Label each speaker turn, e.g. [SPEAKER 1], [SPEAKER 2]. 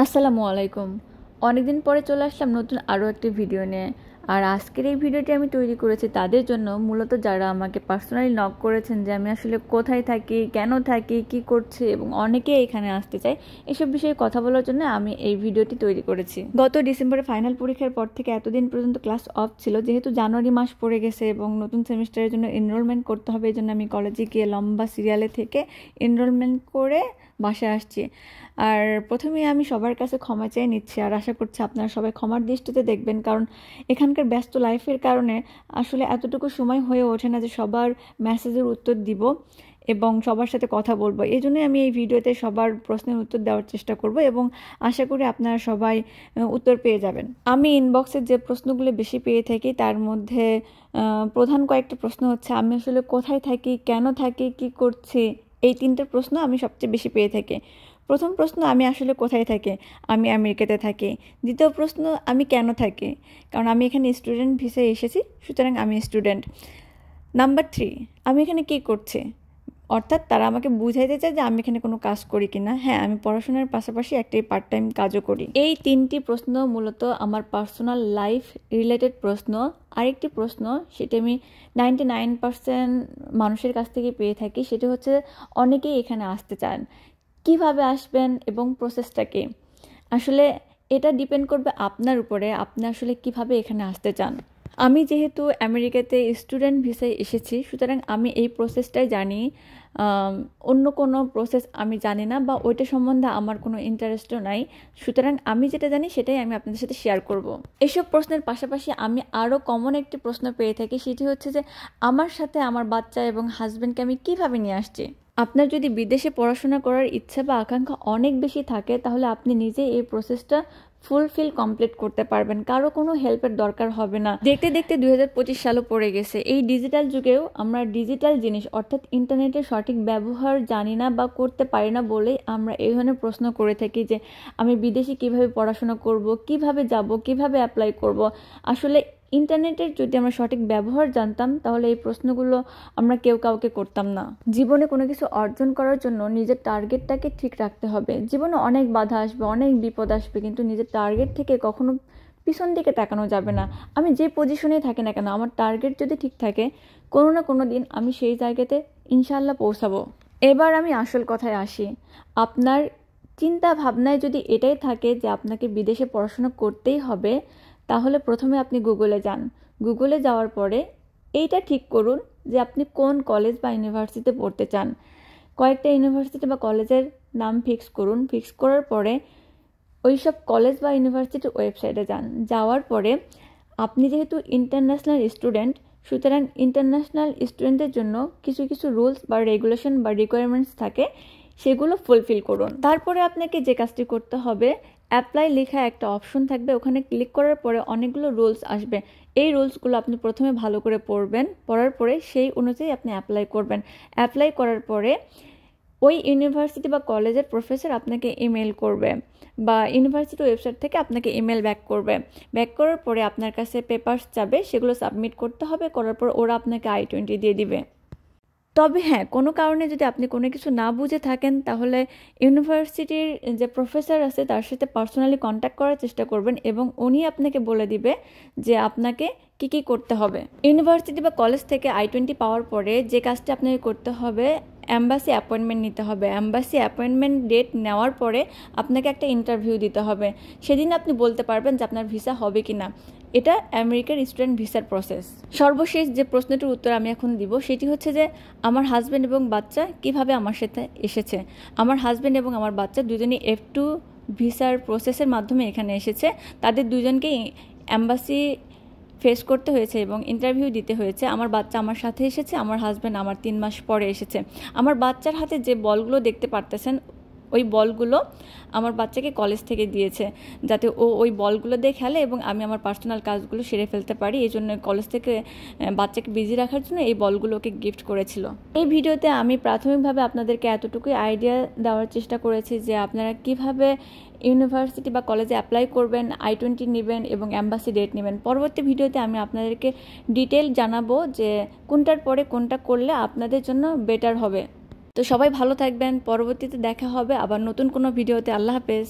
[SPEAKER 1] আসসালামু আলাইকুম। অনেকদিন পরে চলে আসলাম নতুন আরও একটি ভিডিও নিয়ে। আর আজকের এই ভিডিওটি আমি তৈরি করেছি তাদের জন্য, মূলত যারা আমাকে পার্সোনালি নক করেছেন যে আমি আসলে কোথায় থাকি, কেন থাকি, কি করছি এবং অনেকে এখানে আসতে চায়, এসব বিষয়ে কথা বলার জন্য আমি এই ভিডিওটি তৈরি করেছি। গত ডিসেম্বরে ফাইনাল পরীক্ষার পর থেকে এতদিন পর্যন্ত ক্লাস অফ ছিল, যেহেতু জানুয়ারি মাস পড়ে গেছে এবং নতুন সেমিস্টারের জন্য এনরোলমেন্ট করতে হবে, এই জন্য আমি কলেজে গিয়ে লম্বা সিরিয়ালে থেকে এনরোলমেন্ট করে বাসায় আসছি। আর প্রথমেই আমি সবার কাছে ক্ষমা চেয়ে নিচ্ছি, আর আশা করছি আপনারা সবাই ক্ষমার দৃষ্টিতে দেখবেন, কারণ এখানকার ব্যস্ত লাইফের কারণে আসলে এতটুকু সময় হয়ে ওঠে না যে সবার মেসেজের উত্তর দিব এবং সবার সাথে কথা বলবো। এই জন্যই আমি এই ভিডিওতে সবার প্রশ্নের উত্তর দেওয়ার চেষ্টা করব এবং আশা করি আপনারা সবাই উত্তর পেয়ে যাবেন। আমি ইনবক্সে যে প্রশ্নগুলো বেশি পেয়ে থাকি তার মধ্যে প্রধান কয়েকটা প্রশ্ন হচ্ছে আমি আসলে কোথায় থাকি, কেন থাকি, কি করছি, এই তিনটে প্রশ্ন আমি সবচেয়ে বেশি পেয়ে থাকি। প্রথম প্রশ্ন, আমি আসলে কোথায় থাকি, আমি আমেরিকাতে থাকি। দ্বিতীয় প্রশ্ন, আমি কেন থাকি, কারণ আমি এখানে স্টুডেন্ট ভিসায় এসেছি, সুতরাং আমি স্টুডেন্ট। নাম্বার 3, আমি এখানে কি করছি, অর্থাৎ তারা আমাকে বুঝাইতে চায় যে আমি এখানে কোনো কাজ করি কিনা। হ্যাঁ, আমি পড়াশোনার পাশাপাশি একটি পার্ট টাইম কাজও করি। এই তিনটি প্রশ্ন মূলত আমার পার্সোনাল লাইফ রিলেটেড প্রশ্ন। আরেকটি প্রশ্ন, সেটা আমি 99% মানুষের কাছ থেকে পেয়ে থাকি, সেটা হচ্ছে অনেকেই এখানে আসতে চান, কিভাবে আসবেন এবং প্রসেসটা কি। আসলে এটা ডিপেন্ড করবে আপনার উপরে, আপনি আসলে কিভাবে এখানে আসতে চান। আমি যেহেতু আমেরিকাতে স্টুডেন্ট ভিসায় এসেছি, সুতরাং আমি এই প্রসেসটাই জানি। অন্য কোনো প্রসেস আমি জানি না বা ওইটা সম্বন্ধে আমার কোনো ইন্টারেস্টও নাই। সুতরাং আমি যেটা জানি সেটাই আমি আপনাদের সাথে শেয়ার করব। এসব প্রশ্নের পাশাপাশি আমি আরও কমন একটি প্রশ্ন পেয়ে থাকি, সেটি হচ্ছে যে আমার সাথে আমার বাচ্চা এবং হাজব্যান্ডকে আমি কিভাবে নিয়ে আসছি। আপনার যদি বিদেশে পড়াশোনা করার ইচ্ছা বা আকাঙ্ক্ষা অনেক বেশি থাকে, তাহলে আপনি নিজে এই প্রসেসটা ফুলফিল কমপ্লিট করতে পারবেন, কারো কোনো হেল্পের দরকার হবে না। দেখতে দেখতে 2025 সালও পড়ে গেছে। এই ডিজিটাল যুগেও আমরা ডিজিটাল জিনিস অর্থাৎ ইন্টারনেটের সঠিক ব্যবহার জানি না বা করতে পারি না বলেই আমরা এই ধরনের প্রশ্ন করে থাকি যে আমি বিদেশে কিভাবে পড়াশোনা করব, কিভাবে যাব, কিভাবে অ্যাপ্লাই করব। আসলে ইন্টারনেটের যদি আমরা সঠিক ব্যবহার জানতাম, তাহলে এই প্রশ্নগুলো আমরা কেউ কাউকে করতাম না। জীবনে কোনো কিছু অর্জন করার জন্য নিজের টার্গেটটাকে ঠিক রাখতে হবে। জীবনে অনেক বাধা আসবে, অনেক বিপদ আসবে, কিন্তু নিজের টার্গেট থেকে কখনো পিছন দিকে তাকানো যাবে না। আমি যে পজিশনেই থাকি না কেন, আমার টার্গেট যদি ঠিক থাকে, কোনো না কোনো দিন আমি সেই জায়গাতে ইনশাল্লাহ পৌঁছাবো। এবার আমি আসল কথায় আসি। আপনার চিন্তা ভাবনায় যদি এটাই থাকে যে আপনাকে বিদেশে পড়াশোনা করতেই হবে, তাহলে প্রথমে আপনি গুগলে যান। গুগলে যাওয়ার পরে এইটা ঠিক করুন যে আপনি কোন কলেজ বা ইউনিভার্সিটিতে পড়তে চান। কয়েকটা ইউনিভার্সিটি বা কলেজের নাম ফিক্স করুন। ফিক্স করার পরে ওই সব কলেজ বা ইউনিভার্সিটির ওয়েবসাইটে যান। যাওয়ার পরে আপনি যেহেতু ইন্টারন্যাশনাল স্টুডেন্ট, সুতরাং ইন্টারন্যাশনাল স্টুডেন্টদের জন্য কিছু কিছু রুলস বা রেগুলেশন বা রিকোয়ারমেন্টস থাকে, সেগুলো ফুলফিল করুন। তারপরে আপনাকে যে কাজটি করতে হবে, অ্যাপ্লাই লেখা একটা অপশন থাকবে, ওখানে ক্লিক করার পরে অনেকগুলো রুলস আসবে। এই রুলসগুলো আপনি প্রথমে ভালো করে পড়বেন, পড়ার পরে সেই অনুযায়ী আপনি অ্যাপ্লাই করবেন। অ্যাপ্লাই করার পরে ওই ইউনিভার্সিটি বা কলেজের প্রফেসর আপনাকে ইমেল করবে বা ইউনিভার্সিটি ওয়েবসাইট থেকে আপনাকে ইমেল ব্যাক করবে। ব্যাক করার পরে আপনার কাছে পেপারস চাবে, সেগুলো সাবমিট করতে হবে। করার পর ওরা আপনাকে I-20 দিয়ে দিবে। তবে হ্যাঁ, কোনো কারণে যদি আপনি কোনো কিছু না বুঝে থাকেন, তাহলে ইউনিভার্সিটির যে প্রফেসর আছে তার সাথে পার্সোনালি কন্ট্যাক্ট করার চেষ্টা করবেন এবং উনি আপনাকে বলে দিবে যে আপনাকে কি কি করতে হবে। ইউনিভার্সিটি বা কলেজ থেকে I-20 পাওয়ার পরে যে কাজটি আপনাকে করতে হবে, অ্যাম্বাসি অ্যাপয়েন্টমেন্ট নিতে হবে। অ্যাম্বাসি অ্যাপয়েন্টমেন্ট ডেট নেওয়ার পরে আপনাকে একটা ইন্টারভিউ দিতে হবে। সেদিন আপনি বলতে পারবেন যে আপনার ভিসা হবে কি না। এটা আমেরিকার স্টুডেন্ট ভিসার প্রসেস। সর্বশেষ যে প্রশ্নটির উত্তর আমি এখন দিব, সেটি হচ্ছে যে আমার হাজব্যান্ড এবং বাচ্চা কিভাবে আমার সাথে এসেছে। আমার হাজব্যান্ড এবং আমার বাচ্চা দুজনই F2 ভিসার প্রসেসের মাধ্যমে এখানে এসেছে। তাদের দুজনকেই অ্যাম্বাসি ফেস করতে হয়েছে এবং ইন্টারভিউ দিতে হয়েছে। আমার বাচ্চা আমার সাথে এসেছে, আমার হাজব্যান্ড আমার 3 মাস পরে এসেছে। আমার বাচ্চার হাতে যে বলগুলো দেখতে পারতেছেন, ওই বলগুলো আমার বাচ্চাকে কলেজ থেকে দিয়েছে, যাতে ও ওই বলগুলো দিয়ে খেলে এবং আমি আমার পার্সোনাল কাজগুলো সেরে ফেলতে পারি। এই জন্য কলেজ থেকে বাচ্চাকে বিজি রাখার জন্য এই বলগুলোকে গিফট করেছিল। এই ভিডিওতে আমি প্রাথমিকভাবে আপনাদেরকে এতটুকুই আইডিয়া দেওয়ার চেষ্টা করেছি যে আপনারা কিভাবে ইউনিভার্সিটি বা কলেজে অ্যাপ্লাই করবেন, I-20 নেবেন এবং অ্যাম্বাসি ডেট নেবেন। পরবর্তী ভিডিওতে আমি আপনাদেরকে ডিটেল জানাবো যে কোনটার পরে কোনটা করলে আপনাদের জন্য বেটার হবে। তো সবাই ভালো থাকবেন। পরবর্তীতে দেখা হবে আবার নতুন কোনো ভিডিওতে। আল্লাহ হাফেজ।